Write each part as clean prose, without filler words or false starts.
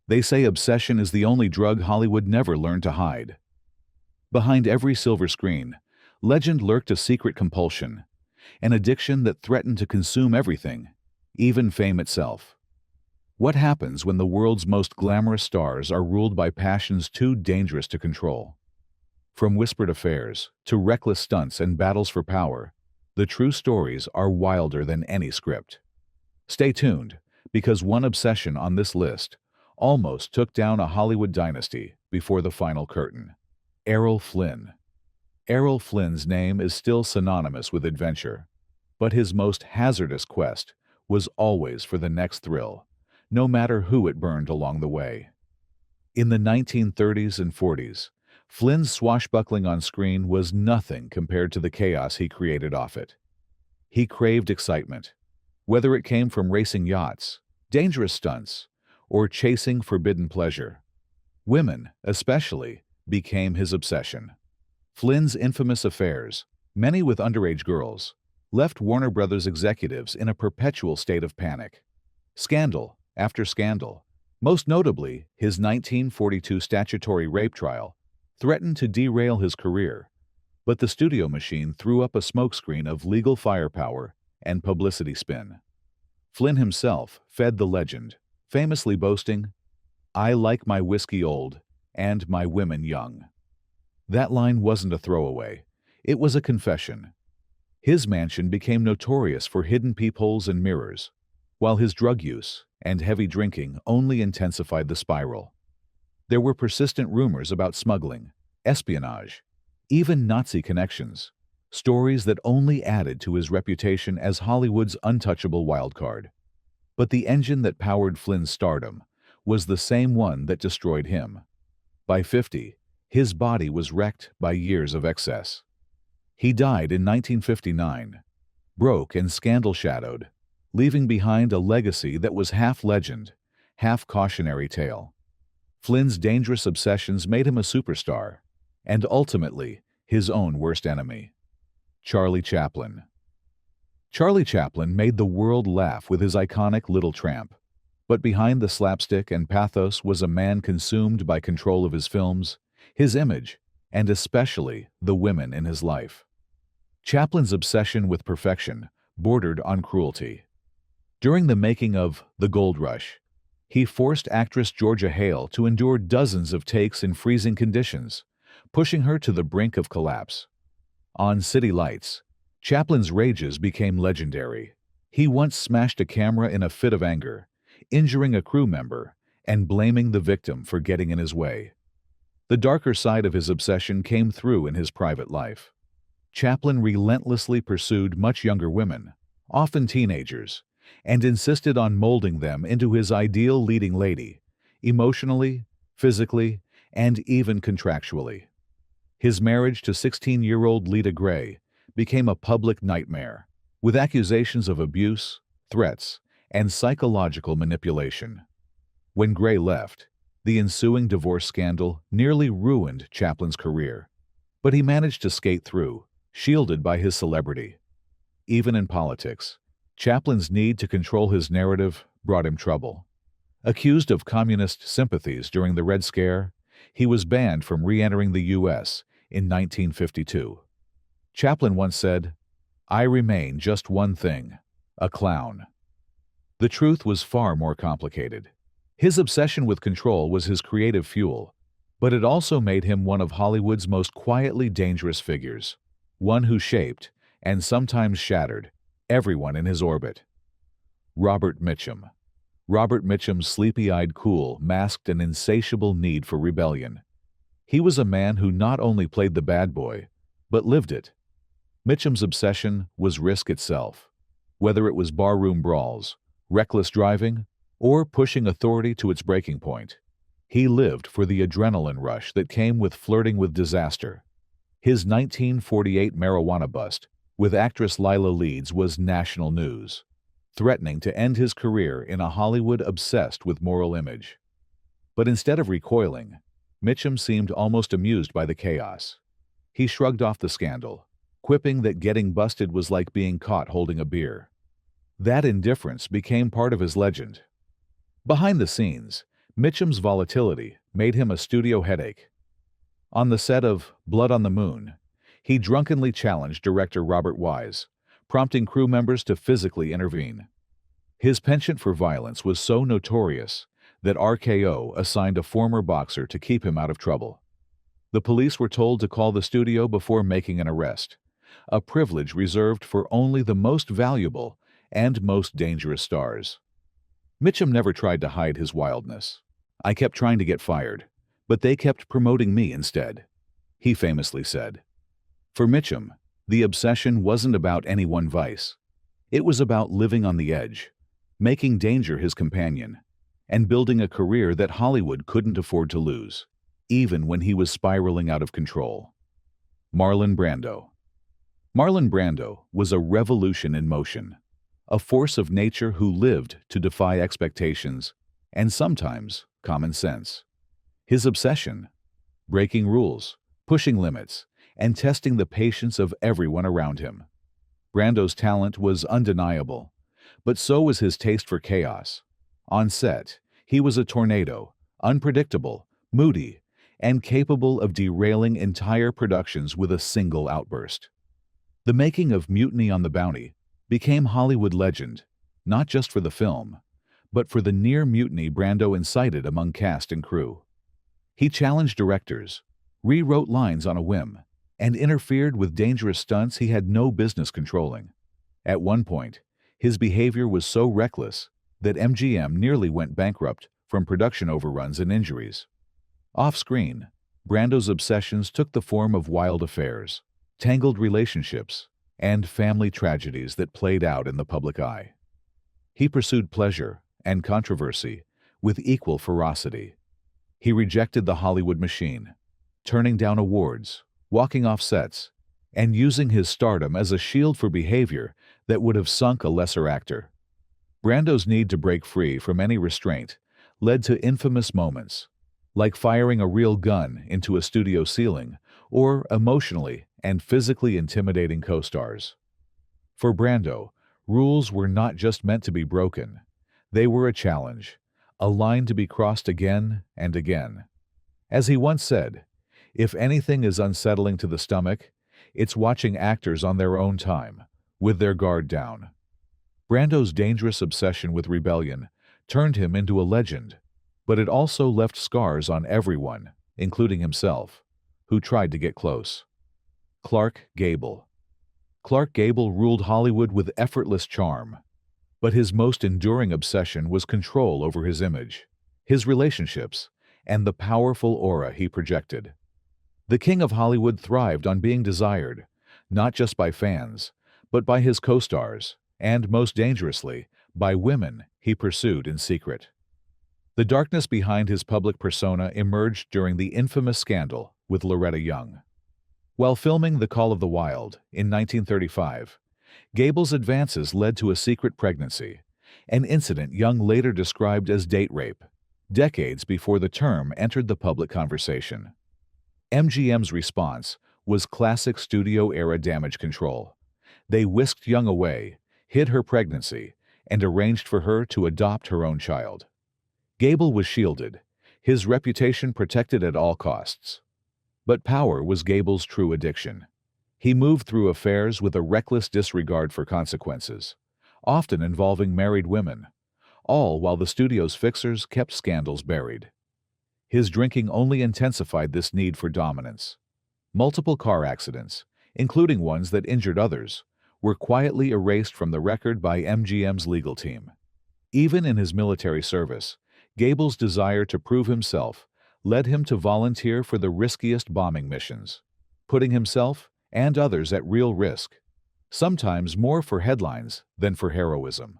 They say obsession is the only drug Hollywood never learned to hide. Behind every silver screen, legend lurked a secret compulsion, an addiction that threatened to consume everything, even fame itself. What happens when the world's most glamorous stars are ruled by passions too dangerous to control? From whispered affairs to reckless stunts and battles for power, the true stories are wilder than any script. Stay tuned, because one obsession on this list almost took down a Hollywood dynasty before the final curtain. Errol Flynn. Errol Flynn's name is still synonymous with adventure, but his most hazardous quest was always for the next thrill, no matter who it burned along the way. In the 1930s and 40s, Flynn's swashbuckling on screen was nothing compared to the chaos he created off it. He craved excitement, whether it came from racing yachts, dangerous stunts, or chasing forbidden pleasure. Women, especially, became his obsession. Flynn's infamous affairs, many with underage girls, left Warner Brothers executives in a perpetual state of panic. Scandal after scandal, most notably his 1942 statutory rape trial, threatened to derail his career, but the studio machine threw up a smokescreen of legal firepower and publicity spin. Flynn himself fed the legend, famously boasting, "I like my whiskey old and my women young." That line wasn't a throwaway. It was a confession. His mansion became notorious for hidden peepholes and mirrors, while his drug use and heavy drinking only intensified the spiral. There were persistent rumors about smuggling, espionage, even Nazi connections, stories that only added to his reputation as Hollywood's untouchable wildcard. But the engine that powered Flynn's stardom was the same one that destroyed him. By 50, his body was wrecked by years of excess. He died in 1959, broke and scandal-shadowed, leaving behind a legacy that was half legend, half cautionary tale. Flynn's dangerous obsessions made him a superstar, and ultimately his own worst enemy. Charlie Chaplin. Charlie Chaplin made the world laugh with his iconic Little Tramp, but behind the slapstick and pathos was a man consumed by control of his films, his image, and especially the women in his life. Chaplin's obsession with perfection bordered on cruelty. During the making of The Gold Rush, he forced actress Georgia Hale to endure dozens of takes in freezing conditions, pushing her to the brink of collapse. On City Lights, Chaplin's rages became legendary. He once smashed a camera in a fit of anger, injuring a crew member and blaming the victim for getting in his way. The darker side of his obsession came through in his private life. Chaplin relentlessly pursued much younger women, often teenagers, and insisted on molding them into his ideal leading lady, emotionally, physically, and even contractually. His marriage to 16-year-old Lita Gray became a public nightmare, with accusations of abuse, threats, and psychological manipulation. When Gray left, the ensuing divorce scandal nearly ruined Chaplin's career, but he managed to skate through, shielded by his celebrity. Even in politics, Chaplin's need to control his narrative brought him trouble. Accused of communist sympathies during the Red Scare, he was banned from re-entering the U.S. in 1952. Chaplin once said, "I remain just one thing, a clown." The truth was far more complicated. His obsession with control was his creative fuel, but it also made him one of Hollywood's most quietly dangerous figures, one who shaped, and sometimes shattered, everyone in his orbit. Robert Mitchum. Robert Mitchum's sleepy-eyed cool masked an insatiable need for rebellion. He was a man who not only played the bad boy, but lived it. Mitchum's obsession was risk itself, whether it was barroom brawls, reckless driving, or pushing authority to its breaking point. He lived for the adrenaline rush that came with flirting with disaster. His 1948 marijuana bust with actress Lila Leeds was national news, threatening to end his career in a Hollywood obsessed with moral image. But instead of recoiling, Mitchum seemed almost amused by the chaos. He shrugged off the scandal, quipping that getting busted was like being caught holding a beer. That indifference became part of his legend. Behind the scenes, Mitchum's volatility made him a studio headache. On the set of Blood on the Moon, he drunkenly challenged director Robert Wise, prompting crew members to physically intervene. His penchant for violence was so notorious that RKO assigned a former boxer to keep him out of trouble. The police were told to call the studio before making an arrest, a privilege reserved for only the most valuable and most dangerous stars. Mitchum never tried to hide his wildness. "I kept trying to get fired, but they kept promoting me instead," he famously said. For Mitchum, the obsession wasn't about any one vice. It was about living on the edge, making danger his companion, and building a career that Hollywood couldn't afford to lose, even when he was spiraling out of control. Marlon Brando. Marlon Brando was a revolution in motion, a force of nature who lived to defy expectations and sometimes common sense. His obsession: breaking rules, pushing limits, and testing the patience of everyone around him. Brando's talent was undeniable, but so was his taste for chaos. On set, he was a tornado, unpredictable, moody, and capable of derailing entire productions with a single outburst. The making of Mutiny on the Bounty became Hollywood legend, not just for the film, but for the near mutiny Brando incited among cast and crew. He challenged directors, rewrote lines on a whim, and interfered with dangerous stunts he had no business controlling. At one point, his behavior was so reckless that MGM nearly went bankrupt from production overruns and injuries. Off-screen, Brando's obsessions took the form of wild affairs, tangled relationships, and family tragedies that played out in the public eye. He pursued pleasure and controversy with equal ferocity. He rejected the Hollywood machine, turning down awards, walking off sets, and using his stardom as a shield for behavior that would have sunk a lesser actor. Brando's need to break free from any restraint led to infamous moments, like firing a real gun into a studio ceiling or emotionally and physically intimidating co-stars. For Brando, rules were not just meant to be broken. They were a challenge, a line to be crossed again and again. As he once said, "If anything is unsettling to the stomach, it's watching actors on their own time, with their guard down." Brando's dangerous obsession with rebellion turned him into a legend, but it also left scars on everyone, including himself, who tried to get close. Clark Gable. Clark Gable ruled Hollywood with effortless charm, but his most enduring obsession was control over his image, his relationships, and the powerful aura he projected. The King of Hollywood thrived on being desired, not just by fans, but by his co-stars, and most dangerously, by women he pursued in secret. The darkness behind his public persona emerged during the infamous scandal with Loretta Young. While filming The Call of the Wild in 1935, Gable's advances led to a secret pregnancy, an incident Young later described as date rape, decades before the term entered the public conversation. MGM's response was classic studio-era damage control. They whisked Young away, hid her pregnancy, and arranged for her to adopt her own child. Gable was shielded, his reputation protected at all costs. But power was Gable's true addiction. He moved through affairs with a reckless disregard for consequences, often involving married women, all while the studio's fixers kept scandals buried. His drinking only intensified this need for dominance. Multiple car accidents, including ones that injured others, were quietly erased from the record by MGM's legal team. Even in his military service, Gable's desire to prove himself led him to volunteer for the riskiest bombing missions, putting himself and others at real risk, sometimes more for headlines than for heroism.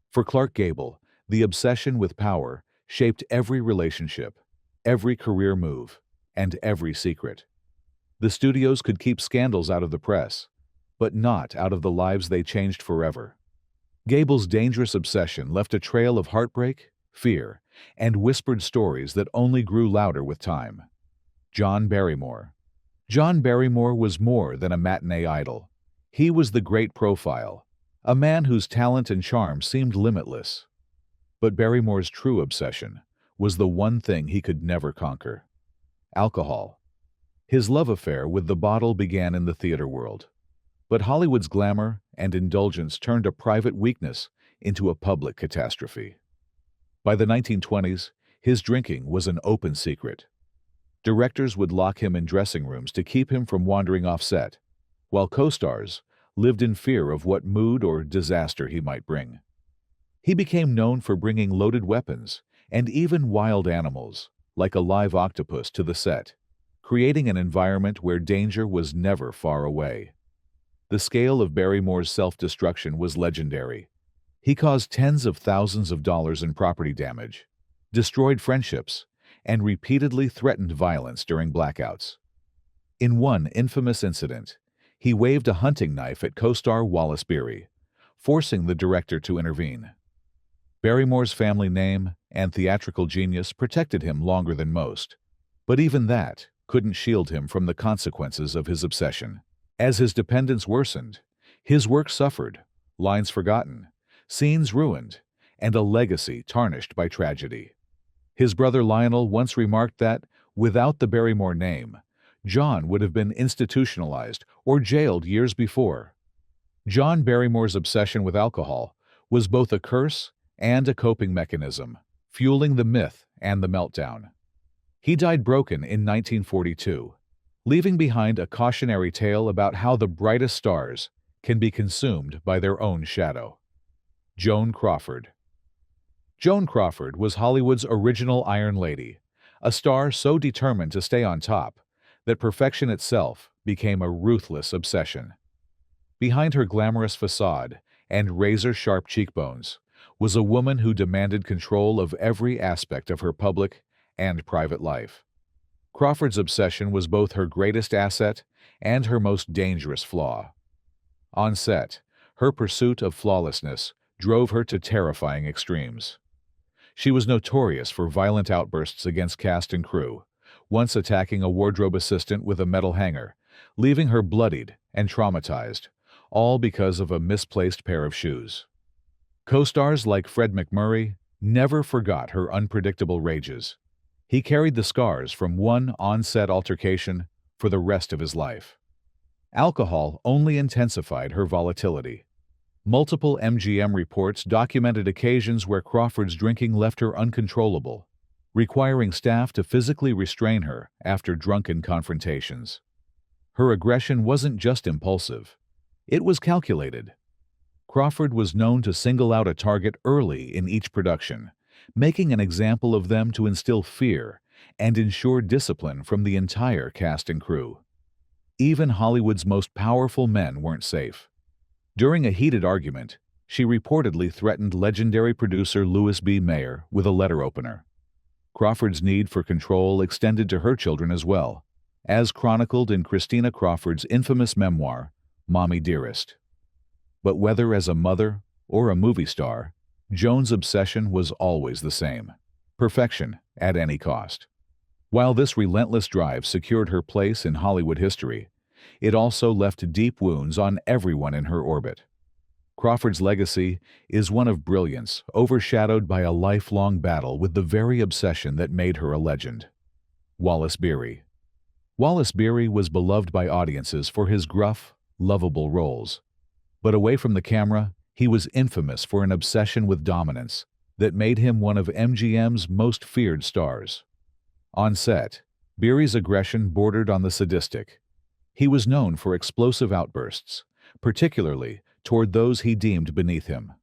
For Clark Gable, the obsession with power shaped every relationship, every career move, and every secret. The studios could keep scandals out of the press, but not out of the lives they changed forever. Gable's dangerous obsession left a trail of heartbreak, fear, and whispered stories that only grew louder with time. John Barrymore. John Barrymore was more than a matinee idol. He was the great profile, a man whose talent and charm seemed limitless. But Barrymore's true obsession was the one thing he could never conquer: alcohol. His love affair with the bottle began in the theater world, but Hollywood's glamour and indulgence turned a private weakness into a public catastrophe. By the 1920s, his drinking was an open secret. Directors would lock him in dressing rooms to keep him from wandering off set, while co-stars lived in fear of what mood or disaster he might bring. He became known for bringing loaded weapons and even wild animals, like a live octopus, to the set, creating an environment where danger was never far away. The scale of Barrymore's self-destruction was legendary. He caused tens of thousands of dollars in property damage, destroyed friendships, and repeatedly threatened violence during blackouts. In one infamous incident, he waved a hunting knife at co-star Wallace Beery, forcing the director to intervene. Barrymore's family name and theatrical genius protected him longer than most, but even that couldn't shield him from the consequences of his obsession. As his dependence worsened, his work suffered, lines forgotten, scenes ruined, and a legacy tarnished by tragedy. His brother Lionel once remarked that, without the Barrymore name, John would have been institutionalized or jailed years before. John Barrymore's obsession with alcohol was both a curse and a coping mechanism, fueling the myth and the meltdown. He died broken in 1942, leaving behind a cautionary tale about how the brightest stars can be consumed by their own shadow. Joan Crawford. Joan Crawford was Hollywood's original Iron Lady, a star so determined to stay on top that perfection itself became a ruthless obsession. Behind her glamorous facade and razor-sharp cheekbones was a woman who demanded control of every aspect of her public and private life. Crawford's obsession was both her greatest asset and her most dangerous flaw. On set, her pursuit of flawlessness drove her to terrifying extremes. She was notorious for violent outbursts against cast and crew, once attacking a wardrobe assistant with a metal hanger, leaving her bloodied and traumatized, all because of a misplaced pair of shoes. Co-stars like Fred MacMurray never forgot her unpredictable rages. He carried the scars from one on-set altercation for the rest of his life. Alcohol only intensified her volatility. Multiple MGM reports documented occasions where Crawford's drinking left her uncontrollable, requiring staff to physically restrain her after drunken confrontations. Her aggression wasn't just impulsive. It was calculated. Crawford was known to single out a target early in each production, making an example of them to instill fear and ensure discipline from the entire cast and crew. Even Hollywood's most powerful men weren't safe. During a heated argument, she reportedly threatened legendary producer Louis B. Mayer with a letter opener. Crawford's need for control extended to her children as well, as chronicled in Christina Crawford's infamous memoir, Mommy Dearest. But whether as a mother or a movie star, Joan's obsession was always the same: perfection at any cost. While this relentless drive secured her place in Hollywood history, it also left deep wounds on everyone in her orbit. Crawford's legacy is one of brilliance, overshadowed by a lifelong battle with the very obsession that made her a legend. Wallace Beery. Wallace Beery was beloved by audiences for his gruff, lovable roles. But away from the camera, he was infamous for an obsession with dominance that made him one of MGM's most feared stars. On set, Beery's aggression bordered on the sadistic. He was known for explosive outbursts, particularly toward those he deemed beneath him.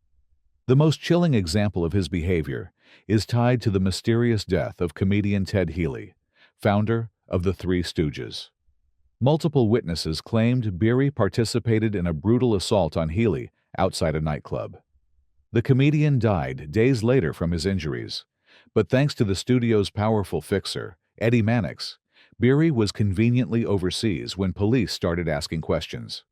The most chilling example of his behavior is tied to the mysterious death of comedian Ted Healy, founder of the Three Stooges. Multiple witnesses claimed Beery participated in a brutal assault on Healy outside a nightclub. The comedian died days later from his injuries, but thanks to the studio's powerful fixer, Eddie Mannix, Beery was conveniently overseas when police started asking questions.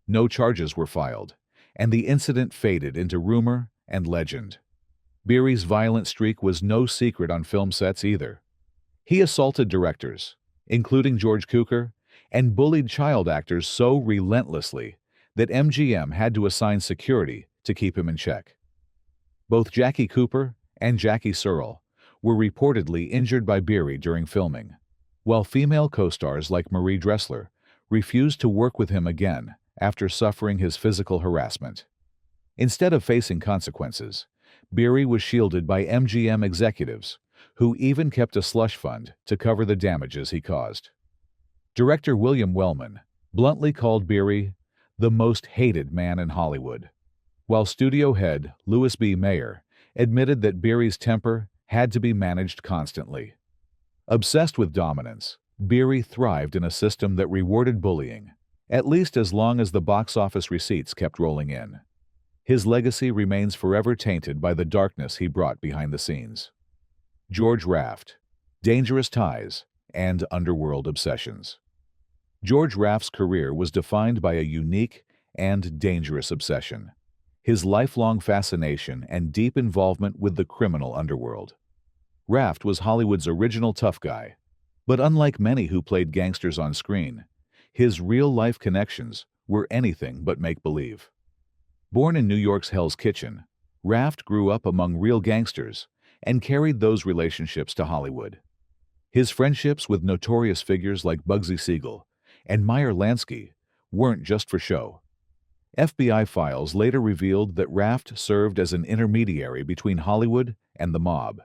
No charges were filed, and the incident faded into rumor and legend. Beery's violent streak was no secret on film sets either. He assaulted directors, including George Cukor, and bullied child actors so relentlessly that MGM had to assign security to keep him in check. Both Jackie Cooper and Jackie Searle were reportedly injured by Beery during filming, while female co-stars like Marie Dressler refused to work with him again after suffering his physical harassment. Instead of facing consequences, Beery was shielded by MGM executives, who even kept a slush fund to cover the damages he caused. Director William Wellman bluntly called Beery the most hated man in Hollywood, while studio head Louis B. Mayer admitted that Beery's temper had to be managed constantly. Obsessed with dominance, Beery thrived in a system that rewarded bullying, at least as long as the box office receipts kept rolling in. His legacy remains forever tainted by the darkness he brought behind the scenes. George Raft, Dangerous Ties, and Underworld Obsessions. George Raft's career was defined by a unique and dangerous obsession: his lifelong fascination and deep involvement with the criminal underworld. Raft was Hollywood's original tough guy, but unlike many who played gangsters on screen, his real-life connections were anything but make-believe. Born in New York's Hell's Kitchen, Raft grew up among real gangsters and carried those relationships to Hollywood. His friendships with notorious figures like Bugsy Siegel and Meyer Lansky weren't just for show. FBI files later revealed that Raft served as an intermediary between Hollywood and the mob,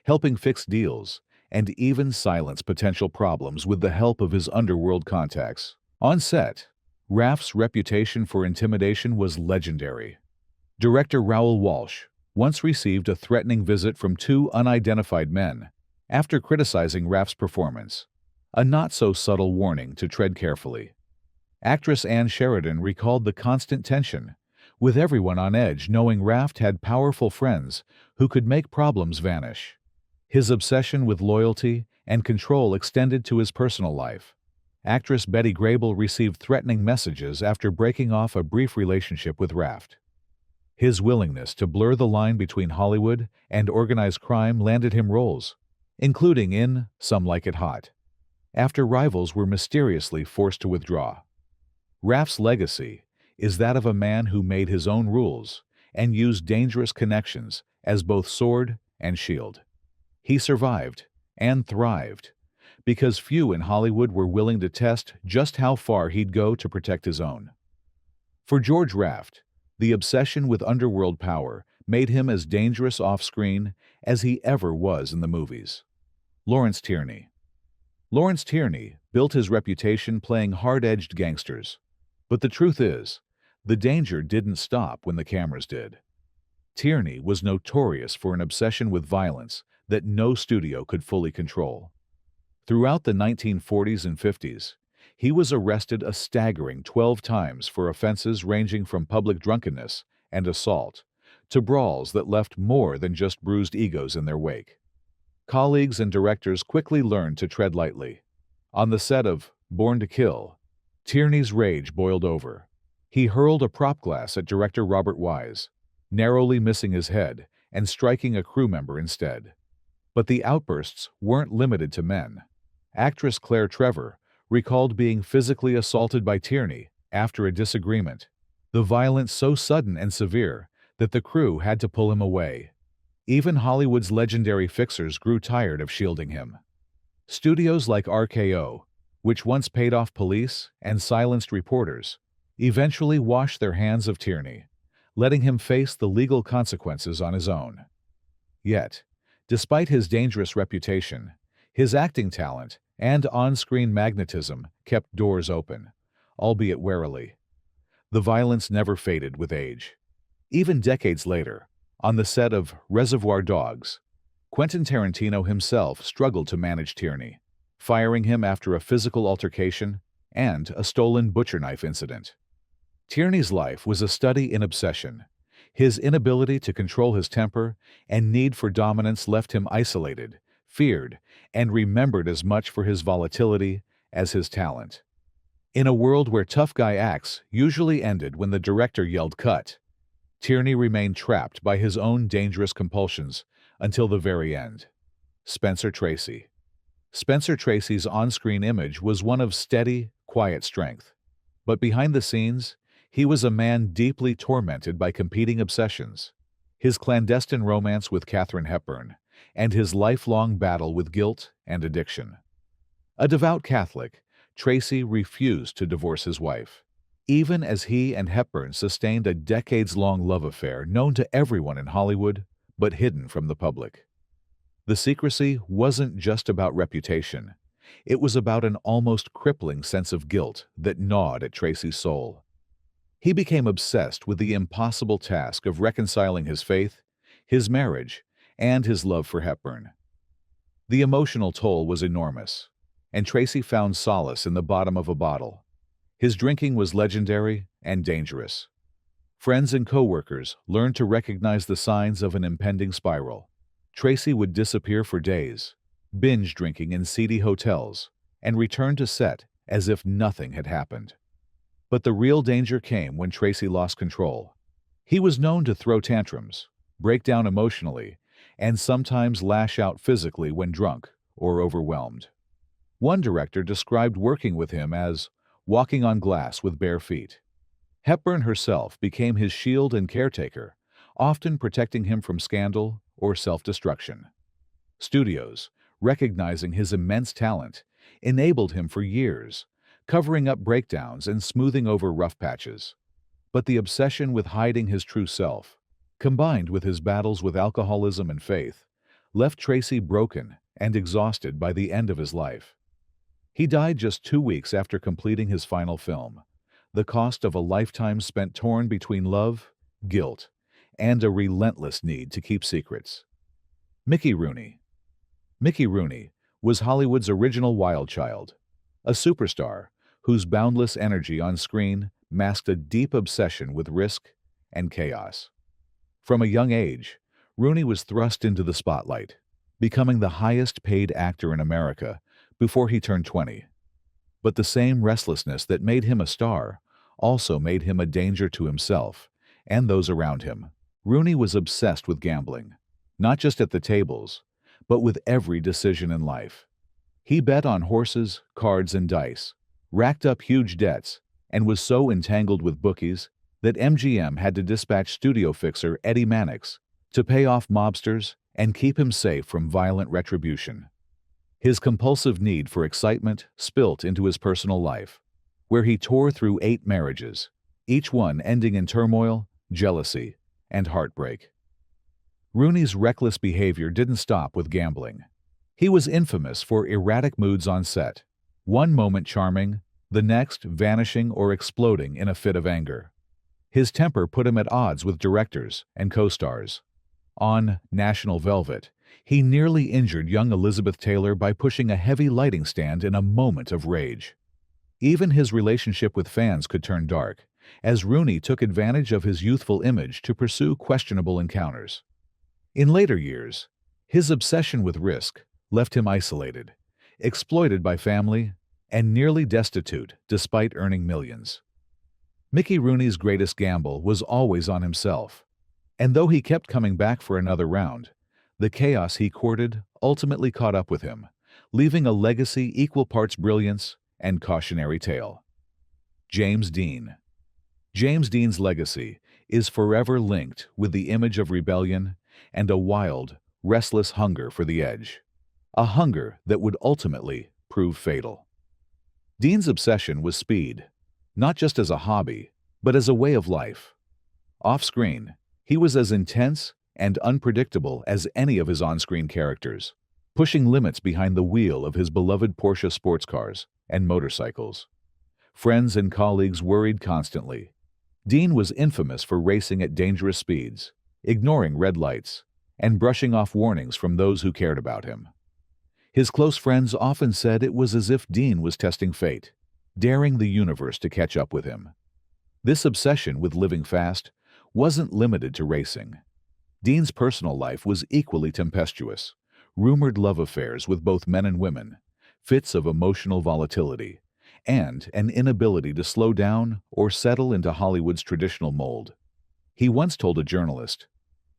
helping fix deals and even silence potential problems with the help of his underworld contacts. On set, Raft's reputation for intimidation was legendary. Director Raoul Walsh once received a threatening visit from two unidentified men after criticizing Raft's performance, a not-so-subtle warning to tread carefully. Actress Ann Sheridan recalled the constant tension, with everyone on edge knowing Raft had powerful friends who could make problems vanish. His obsession with loyalty and control extended to his personal life. Actress Betty Grable received threatening messages after breaking off a brief relationship with Raft. His willingness to blur the line between Hollywood and organized crime landed him roles, including in Some Like It Hot, after rivals were mysteriously forced to withdraw. Raft's legacy is that of a man who made his own rules and used dangerous connections as both sword and shield. He survived and thrived because few in Hollywood were willing to test just how far he'd go to protect his own. For George Raft, the obsession with underworld power made him as dangerous off-screen as he ever was in the movies. Lawrence Tierney. Lawrence Tierney built his reputation playing hard-edged gangsters. But the truth is, the danger didn't stop when the cameras did. Tierney was notorious for an obsession with violence that no studio could fully control. Throughout the 1940s and 50s, he was arrested a staggering 12 times for offenses ranging from public drunkenness and assault to brawls that left more than just bruised egos in their wake. Colleagues and directors quickly learned to tread lightly. On the set of Born to Kill, Tierney's rage boiled over. He hurled a prop glass at director Robert Wise, narrowly missing his head and striking a crew member instead. But the outbursts weren't limited to men. Actress Claire Trevor recalled being physically assaulted by Tierney after a disagreement, the violence so sudden and severe that the crew had to pull him away. Even Hollywood's legendary fixers grew tired of shielding him. Studios like RKO, which once paid off police and silenced reporters, eventually washed their hands of Tierney, letting him face the legal consequences on his own. Yet, despite his dangerous reputation, his acting talent and on-screen magnetism kept doors open, albeit warily. The violence never faded with age. Even decades later, on the set of Reservoir Dogs, Quentin Tarantino himself struggled to manage Tierney, firing him after a physical altercation and a stolen butcher knife incident. Tierney's life was a study in obsession. His inability to control his temper and need for dominance left him isolated, feared, and remembered as much for his volatility as his talent. In a world where tough guy acts usually ended when the director yelled cut, Tierney remained trapped by his own dangerous compulsions until the very end. Spencer Tracy. Spencer Tracy's on-screen image was one of steady, quiet strength. But behind the scenes, he was a man deeply tormented by competing obsessions. His clandestine romance with Katharine Hepburn and his lifelong battle with guilt and addiction. A devout Catholic, Tracy refused to divorce his wife, even as he and Hepburn sustained a decades-long love affair known to everyone in Hollywood, but hidden from the public. The secrecy wasn't just about reputation. It was about an almost crippling sense of guilt that gnawed at Tracy's soul. He became obsessed with the impossible task of reconciling his faith, his marriage, and his love for Hepburn. The emotional toll was enormous, and Tracy found solace in the bottom of a bottle. His drinking was legendary and dangerous. Friends and co-workers learned to recognize the signs of an impending spiral. Tracy would disappear for days, binge drinking in seedy hotels, and return to set as if nothing had happened. But the real danger came when Tracy lost control. He was known to throw tantrums, break down emotionally, and sometimes lash out physically when drunk or overwhelmed. One director described working with him as walking on glass with bare feet. Hepburn herself became his shield and caretaker, often protecting him from scandal or self-destruction. Studios, recognizing his immense talent, enabled him for years, covering up breakdowns and smoothing over rough patches. But the obsession with hiding his true self, combined with his battles with alcoholism and faith, left Tracy broken and exhausted by the end of his life. He died just 2 weeks after completing his final film, the cost of a lifetime spent torn between love, guilt, and a relentless need to keep secrets. Mickey Rooney. Mickey Rooney was Hollywood's original wild child, a superstar whose boundless energy on screen masked a deep obsession with risk and chaos. From a young age, Rooney was thrust into the spotlight, becoming the highest-paid actor in America before he turned 20. But the same restlessness that made him a star also made him a danger to himself and those around him. Rooney was obsessed with gambling, not just at the tables, but with every decision in life. He bet on horses, cards, and dice, racked up huge debts, and was so entangled with bookies that MGM had to dispatch studio fixer Eddie Mannix to pay off mobsters and keep him safe from violent retribution. His compulsive need for excitement spilt into his personal life, where he tore through 8 marriages, each one ending in turmoil, jealousy, and heartbreak. Rooney's reckless behavior didn't stop with gambling. He was infamous for erratic moods on set, one moment charming, the next vanishing or exploding in a fit of anger. His temper put him at odds with directors and co-stars. On National Velvet, he nearly injured young Elizabeth Taylor by pushing a heavy lighting stand in a moment of rage. Even his relationship with fans could turn dark, as Rooney took advantage of his youthful image to pursue questionable encounters. In later years, his obsession with risk left him isolated, exploited by family, and nearly destitute despite earning millions. Mickey Rooney's greatest gamble was always on himself, and though he kept coming back for another round, the chaos he courted ultimately caught up with him, leaving a legacy equal parts brilliance and cautionary tale. James Dean. James Dean's legacy is forever linked with the image of rebellion and a wild, restless hunger for the edge, a hunger that would ultimately prove fatal. Dean's obsession was speed, not just as a hobby, but as a way of life. Off-screen, he was as intense and unpredictable as any of his on-screen characters, pushing limits behind the wheel of his beloved Porsche sports cars and motorcycles. Friends and colleagues worried constantly. Dean was infamous for racing at dangerous speeds, ignoring red lights, and brushing off warnings from those who cared about him. His close friends often said it was as if Dean was testing fate, daring the universe to catch up with him. This obsession with living fast wasn't limited to racing. Dean's personal life was equally tempestuous, rumored love affairs with both men and women, fits of emotional volatility, and an inability to slow down or settle into Hollywood's traditional mold. He once told a journalist,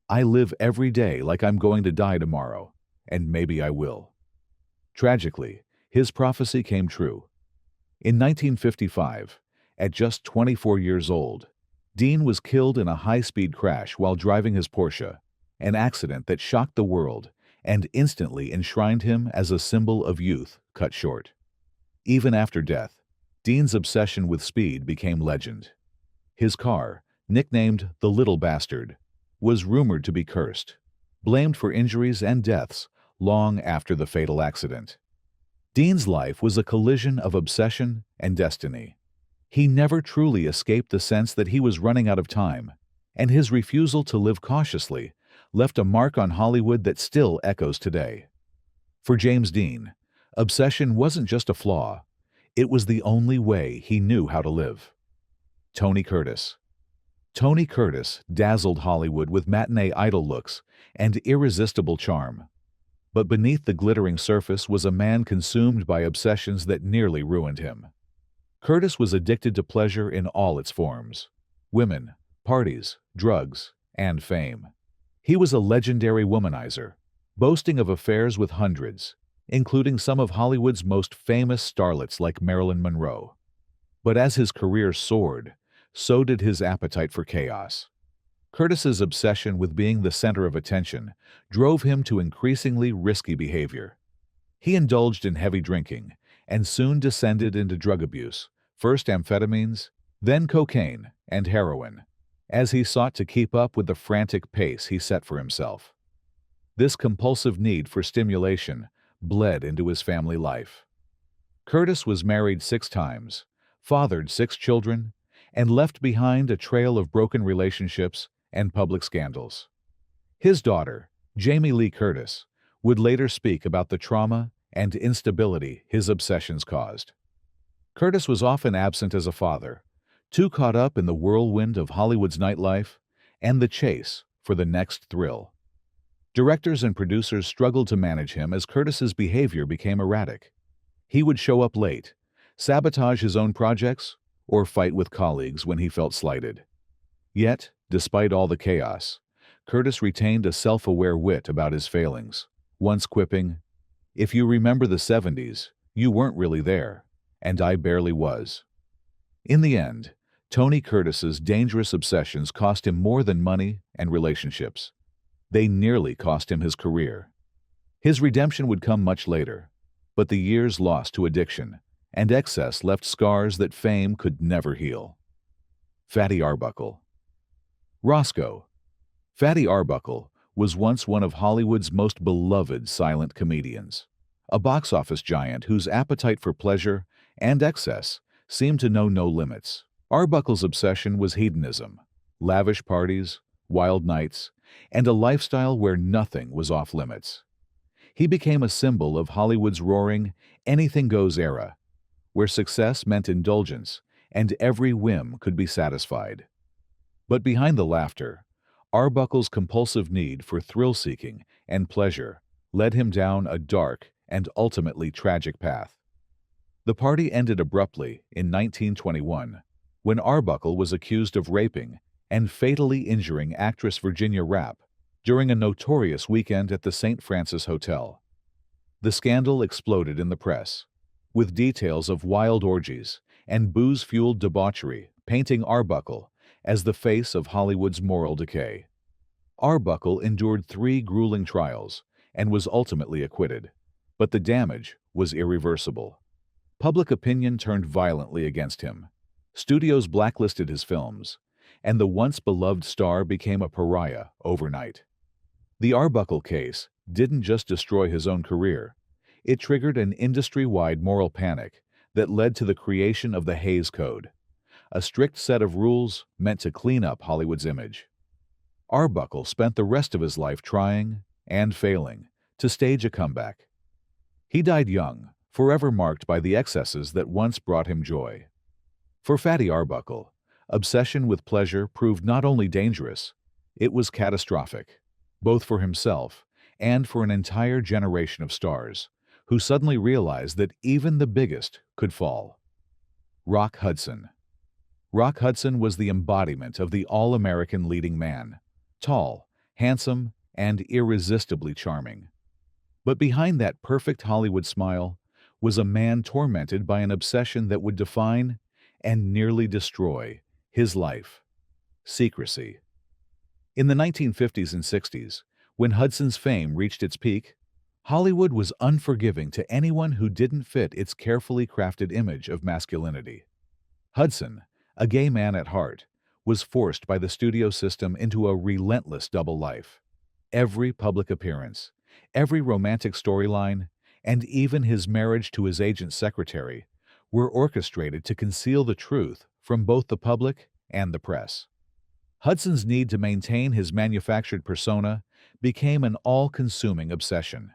"I live every day like I'm going to die tomorrow, and maybe I will." Tragically, his prophecy came true. In 1955, at just 24 years old, Dean was killed in a high-speed crash while driving his Porsche, an accident that shocked the world and instantly enshrined him as a symbol of youth cut short. Even after death, Dean's obsession with speed became legend. His car, nicknamed the Little Bastard, was rumored to be cursed, blamed for injuries and deaths long after the fatal accident. Dean's life was a collision of obsession and destiny. He never truly escaped the sense that he was running out of time, and his refusal to live cautiously left a mark on Hollywood that still echoes today. For James Dean, obsession wasn't just a flaw, it was the only way he knew how to live. Tony Curtis. Tony Curtis dazzled Hollywood with matinee idol looks and irresistible charm. But beneath the glittering surface was a man consumed by obsessions that nearly ruined him. Curtis was addicted to pleasure in all its forms: women, parties, drugs, and fame. He was a legendary womanizer, boasting of affairs with hundreds, including some of Hollywood's most famous starlets like Marilyn Monroe. But as his career soared, so did his appetite for chaos. Curtis's obsession with being the center of attention drove him to increasingly risky behavior. He indulged in heavy drinking and soon descended into drug abuse, first amphetamines, then cocaine and heroin, as he sought to keep up with the frantic pace he set for himself. This compulsive need for stimulation bled into his family life. Curtis was married 6 times, fathered 6 children, and left behind a trail of broken relationships and public scandals. His daughter, Jamie Lee Curtis, would later speak about the trauma and instability his obsessions caused. Curtis was often absent as a father, too caught up in the whirlwind of Hollywood's nightlife and the chase for the next thrill. Directors and producers struggled to manage him as Curtis's behavior became erratic. He would show up late, sabotage his own projects, or fight with colleagues when he felt slighted. Yet, despite all the chaos, Curtis retained a self-aware wit about his failings, once quipping, "If you remember the 70s, you weren't really there, and I barely was." In the end, Tony Curtis's dangerous obsessions cost him more than money and relationships. They nearly cost him his career. His redemption would come much later, but the years lost to addiction and excess left scars that fame could never heal. Fatty Arbuckle. Roscoe. Fatty Arbuckle was once one of Hollywood's most beloved silent comedians, a box office giant whose appetite for pleasure and excess seemed to know no limits. Arbuckle's obsession was hedonism, lavish parties, wild nights, and a lifestyle where nothing was off limits. He became a symbol of Hollywood's roaring, anything-goes era, where success meant indulgence and every whim could be satisfied. But behind the laughter, Arbuckle's compulsive need for thrill-seeking and pleasure led him down a dark and ultimately tragic path. The party ended abruptly in 1921, when Arbuckle was accused of raping and fatally injuring actress Virginia Rapp during a notorious weekend at the St. Francis Hotel. The scandal exploded in the press, with details of wild orgies and booze-fueled debauchery painting Arbuckle as the face of Hollywood's moral decay. Arbuckle endured 3 grueling trials and was ultimately acquitted, but the damage was irreversible. Public opinion turned violently against him. Studios blacklisted his films, and the once beloved star became a pariah overnight. The Arbuckle case didn't just destroy his own career, it triggered an industry-wide moral panic that led to the creation of the Hays Code, a strict set of rules meant to clean up Hollywood's image. Arbuckle spent the rest of his life trying and failing to stage a comeback. He died young, forever marked by the excesses that once brought him joy. For Fatty Arbuckle, obsession with pleasure proved not only dangerous, it was catastrophic, both for himself and for an entire generation of stars who suddenly realized that even the biggest could fall. Rock Hudson. Rock Hudson was the embodiment of the all-American leading man, tall, handsome, and irresistibly charming. But behind that perfect Hollywood smile was a man tormented by an obsession that would define and nearly destroy his life: secrecy. In the 1950s and 60s, When Hudson's fame reached its peak, Hollywood was unforgiving to anyone who didn't fit its carefully crafted image of masculinity. Hudson, a gay man at heart, was forced by the studio system into a relentless double life. Every public appearance, every romantic storyline, and even his marriage to his agent's secretary were orchestrated to conceal the truth from both the public and the press. Hudson's need to maintain his manufactured persona became an all-consuming obsession.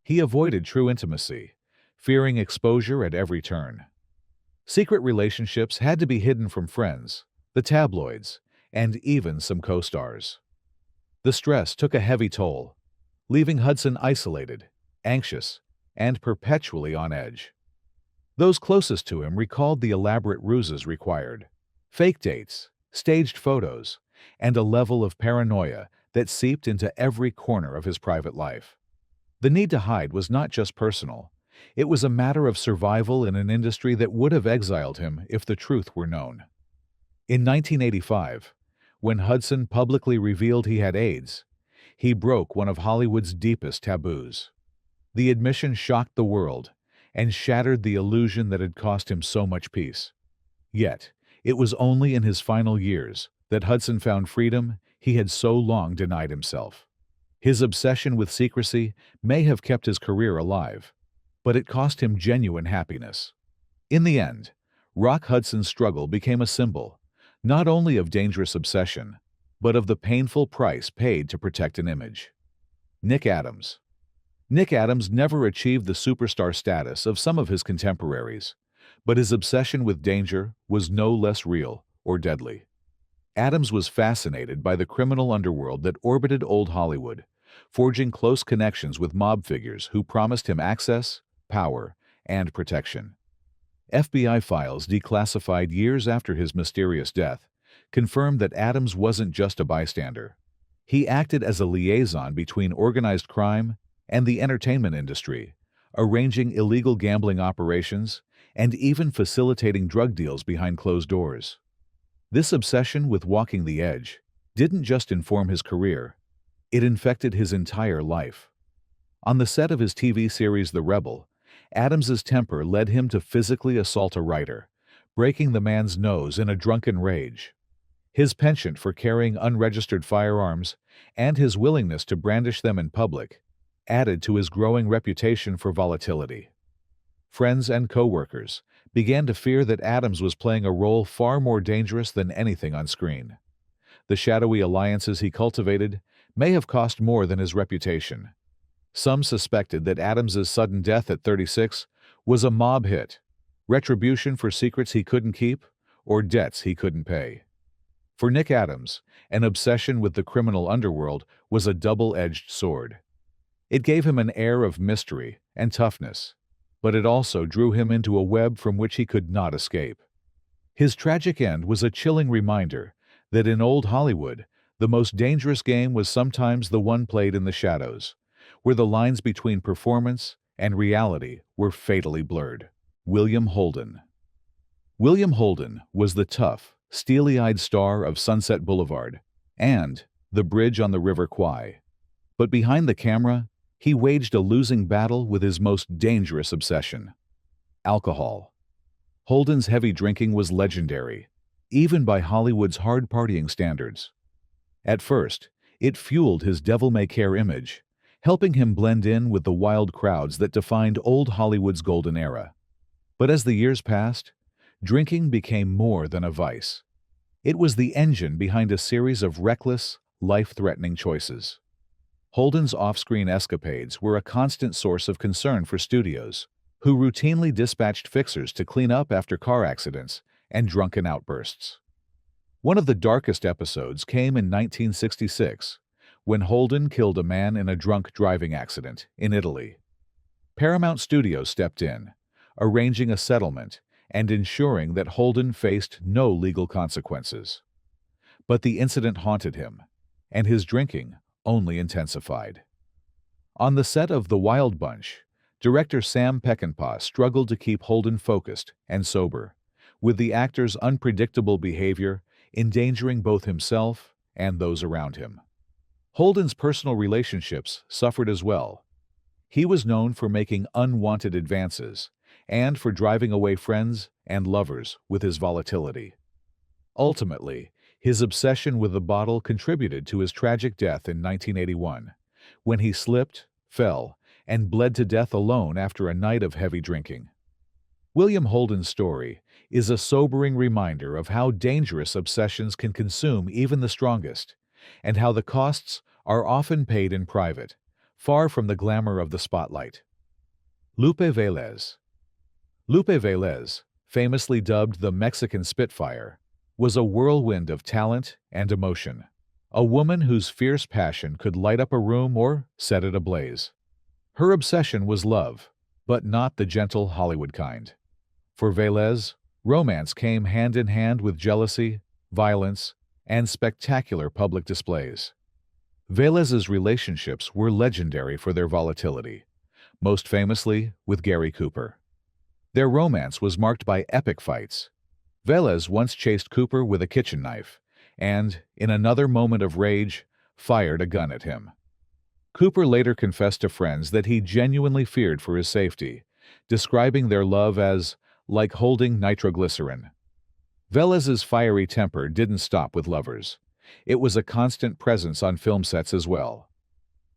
He avoided true intimacy, fearing exposure at every turn. Secret relationships had to be hidden from friends, the tabloids, and even some co-stars. The stress took a heavy toll, leaving Hudson isolated, anxious, and perpetually on edge. Those closest to him recalled the elaborate ruses required: fake dates, staged photos, and a level of paranoia that seeped into every corner of his private life. The need to hide was not just personal. It was a matter of survival in an industry that would have exiled him if the truth were known. In 1985, when Hudson publicly revealed he had AIDS, he broke one of Hollywood's deepest taboos. The admission shocked the world and shattered the illusion that had cost him so much peace. Yet, it was only in his final years that Hudson found freedom he had so long denied himself. His obsession with secrecy may have kept his career alive, but it cost him genuine happiness. In the end, Rock Hudson's struggle became a symbol, not only of dangerous obsession, but of the painful price paid to protect an image. Nick Adams. Nick Adams never achieved the superstar status of some of his contemporaries, but his obsession with danger was no less real or deadly. Adams was fascinated by the criminal underworld that orbited old Hollywood, forging close connections with mob figures who promised him access, power, and protection. FBI files declassified years after his mysterious death confirmed that Adams wasn't just a bystander. He acted as a liaison between organized crime and the entertainment industry, arranging illegal gambling operations and even facilitating drug deals behind closed doors. This obsession with walking the edge didn't just inform his career, it infected his entire life. On the set of his TV series The Rebel, Adams's temper led him to physically assault a writer, breaking the man's nose in a drunken rage. His penchant for carrying unregistered firearms and his willingness to brandish them in public added to his growing reputation for volatility. Friends and co-workers began to fear that Adams was playing a role far more dangerous than anything on screen. The shadowy alliances he cultivated may have cost more than his reputation. Some suspected that Adams's sudden death at 36 was a mob hit, retribution for secrets he couldn't keep, or debts he couldn't pay. For Nick Adams, an obsession with the criminal underworld was a double-edged sword. It gave him an air of mystery and toughness, but it also drew him into a web from which he could not escape. His tragic end was a chilling reminder that in old Hollywood, the most dangerous game was sometimes the one played in the shadows, where the lines between performance and reality were fatally blurred. William Holden. William Holden was the tough, steely-eyed star of Sunset Boulevard and The Bridge on the River Kwai. But behind the camera, he waged a losing battle with his most dangerous obsession: alcohol. Holden's heavy drinking was legendary, even by Hollywood's hard-partying standards. At first, it fueled his devil-may-care image, helping him blend in with the wild crowds that defined old Hollywood's golden era. But as the years passed, drinking became more than a vice. It was the engine behind a series of reckless, life-threatening choices. Holden's off-screen escapades were a constant source of concern for studios, who routinely dispatched fixers to clean up after car accidents and drunken outbursts. One of the darkest episodes came in 1966, when Holden killed a man in a drunk driving accident in Italy. Paramount Studios stepped in, arranging a settlement and ensuring that Holden faced no legal consequences. But the incident haunted him, and his drinking only intensified. On the set of The Wild Bunch, director Sam Peckinpah struggled to keep Holden focused and sober, with the actor's unpredictable behavior endangering both himself and those around him. Holden's personal relationships suffered as well. He was known for making unwanted advances and for driving away friends and lovers with his volatility. Ultimately, his obsession with the bottle contributed to his tragic death in 1981, when he slipped, fell, and bled to death alone after a night of heavy drinking. William Holden's story is a sobering reminder of how dangerous obsessions can consume even the strongest, and how the costs are often paid in private, far from the glamour of the spotlight. Lupe Velez. Lupe Velez, famously dubbed the Mexican Spitfire, was a whirlwind of talent and emotion, a woman whose fierce passion could light up a room or set it ablaze. Her obsession was love, but not the gentle Hollywood kind. For Velez, romance came hand in hand with jealousy, violence, and spectacular public displays. Velez's relationships were legendary for their volatility, most famously with Gary Cooper. Their romance was marked by epic fights. Velez once chased Cooper with a kitchen knife and, in another moment of rage, fired a gun at him. Cooper later confessed to friends that he genuinely feared for his safety, describing their love as like holding nitroglycerin. Velez's fiery temper didn't stop with lovers. It was a constant presence on film sets as well.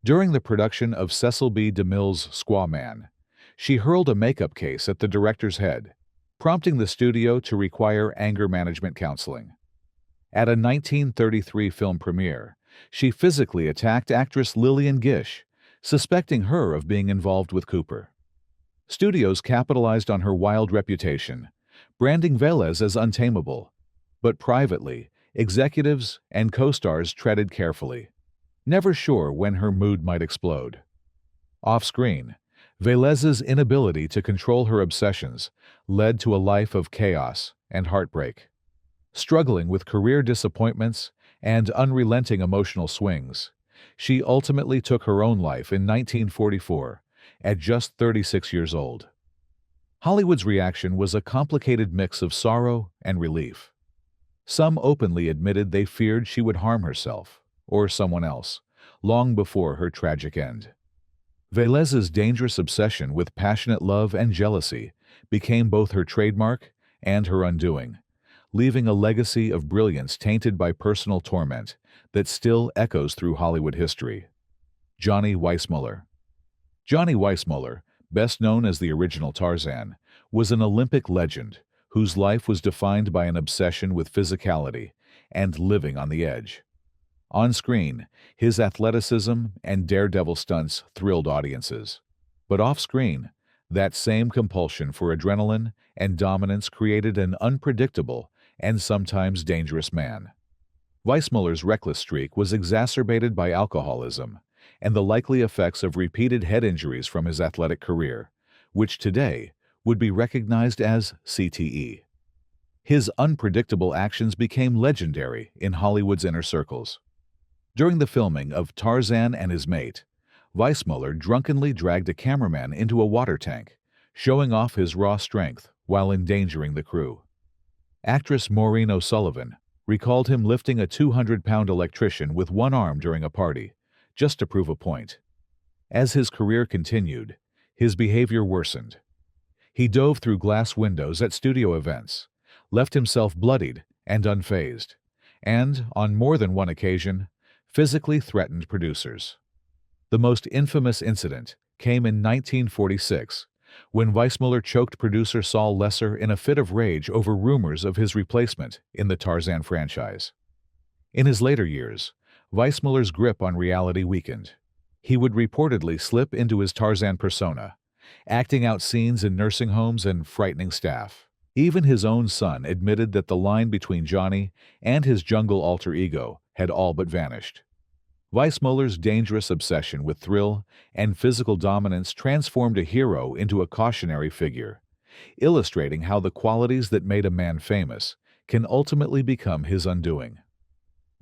During the production of Cecil B. DeMille's Squaw Man, she hurled a makeup case at the director's head, prompting the studio to require anger management counseling. At a 1933 film premiere, she physically attacked actress Lillian Gish, suspecting her of being involved with Cooper. Studios capitalized on her wild reputation, branding Velez as untamable, but privately, executives and co-stars treaded carefully, never sure when her mood might explode. Off-screen, Velez's inability to control her obsessions led to a life of chaos and heartbreak. Struggling with career disappointments and unrelenting emotional swings, she ultimately took her own life in 1944 at just 36 years old. Hollywood's reaction was a complicated mix of sorrow and relief. Some openly admitted they feared she would harm herself or someone else long before her tragic end. Velez's dangerous obsession with passionate love and jealousy became both her trademark and her undoing, leaving a legacy of brilliance tainted by personal torment that still echoes through Hollywood history. Johnny Weissmuller. Johnny Weissmuller, best known as the original Tarzan, was an Olympic legend whose life was defined by an obsession with physicality and living on the edge. On screen, his athleticism and daredevil stunts thrilled audiences. But off-screen, that same compulsion for adrenaline and dominance created an unpredictable and sometimes dangerous man. Weissmuller's reckless streak was exacerbated by alcoholism and the likely effects of repeated head injuries from his athletic career, which today would be recognized as CTE. His unpredictable actions became legendary in Hollywood's inner circles. During the filming of Tarzan and His Mate, Weissmuller drunkenly dragged a cameraman into a water tank, showing off his raw strength while endangering the crew. Actress Maureen O'Sullivan recalled him lifting a 200-pound electrician with one arm during a party, just to prove a point. As his career continued, his behavior worsened. He dove through glass windows at studio events, left himself bloodied and unfazed, and, on more than one occasion, physically threatened producers. The most infamous incident came in 1946, when Weissmuller choked producer Saul Lesser in a fit of rage over rumors of his replacement in the Tarzan franchise. In his later years, Weissmuller's grip on reality weakened. He would reportedly slip into his Tarzan persona, acting out scenes in nursing homes and frightening staff. Even his own son admitted that the line between Johnny and his jungle alter ego had all but vanished. Weissmuller's dangerous obsession with thrill and physical dominance transformed a hero into a cautionary figure, illustrating how the qualities that made a man famous can ultimately become his undoing.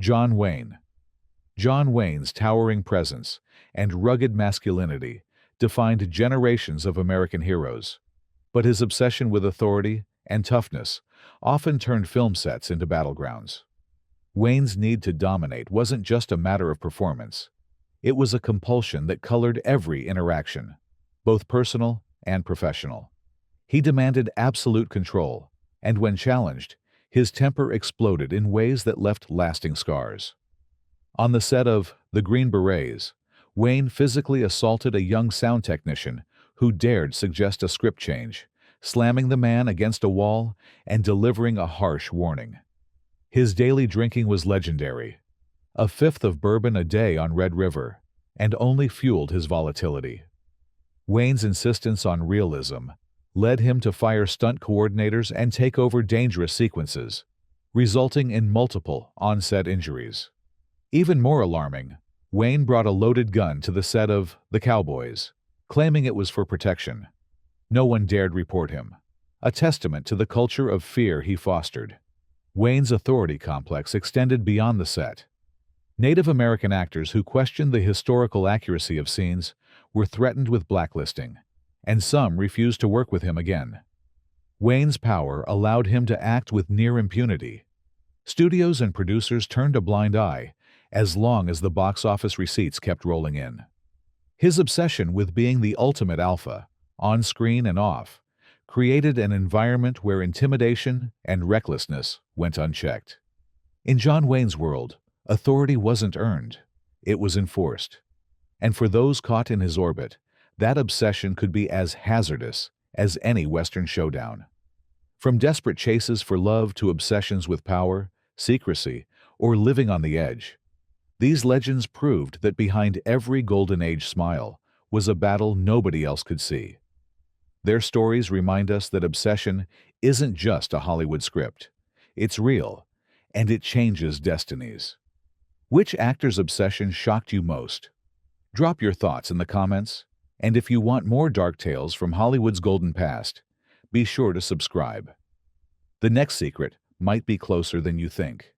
John Wayne. John Wayne's towering presence and rugged masculinity defined generations of American heroes, but his obsession with authority and toughness often turned film sets into battlegrounds. Wayne's need to dominate wasn't just a matter of performance. It was a compulsion that colored every interaction, both personal and professional. He demanded absolute control, and when challenged, his temper exploded in ways that left lasting scars. On the set of The Green Berets, Wayne physically assaulted a young sound technician who dared suggest a script change, slamming the man against a wall and delivering a harsh warning. His daily drinking was legendary, a fifth of bourbon a day on Red River, and only fueled his volatility. Wayne's insistence on realism led him to fire stunt coordinators and take over dangerous sequences, resulting in multiple on-set injuries. Even more alarming, Wayne brought a loaded gun to the set of The Cowboys, claiming it was for protection. No one dared report him, a testament to the culture of fear he fostered. Wayne's authority complex extended beyond the set. Native American actors who questioned the historical accuracy of scenes were threatened with blacklisting, and some refused to work with him again. Wayne's power allowed him to act with near impunity. Studios and producers turned a blind eye as long as the box office receipts kept rolling in. His obsession with being the ultimate alpha, on screen and off, created an environment where intimidation and recklessness went unchecked. In John Wayne's world, authority wasn't earned, it was enforced. And for those caught in his orbit, that obsession could be as hazardous as any Western showdown. From desperate chases for love to obsessions with power, secrecy, or living on the edge, these legends proved that behind every Golden Age smile was a battle nobody else could see. Their stories remind us that obsession isn't just a Hollywood script. It's real, and it changes destinies. Which actor's obsession shocked you most? Drop your thoughts in the comments, and if you want more dark tales from Hollywood's golden past, be sure to subscribe. The next secret might be closer than you think.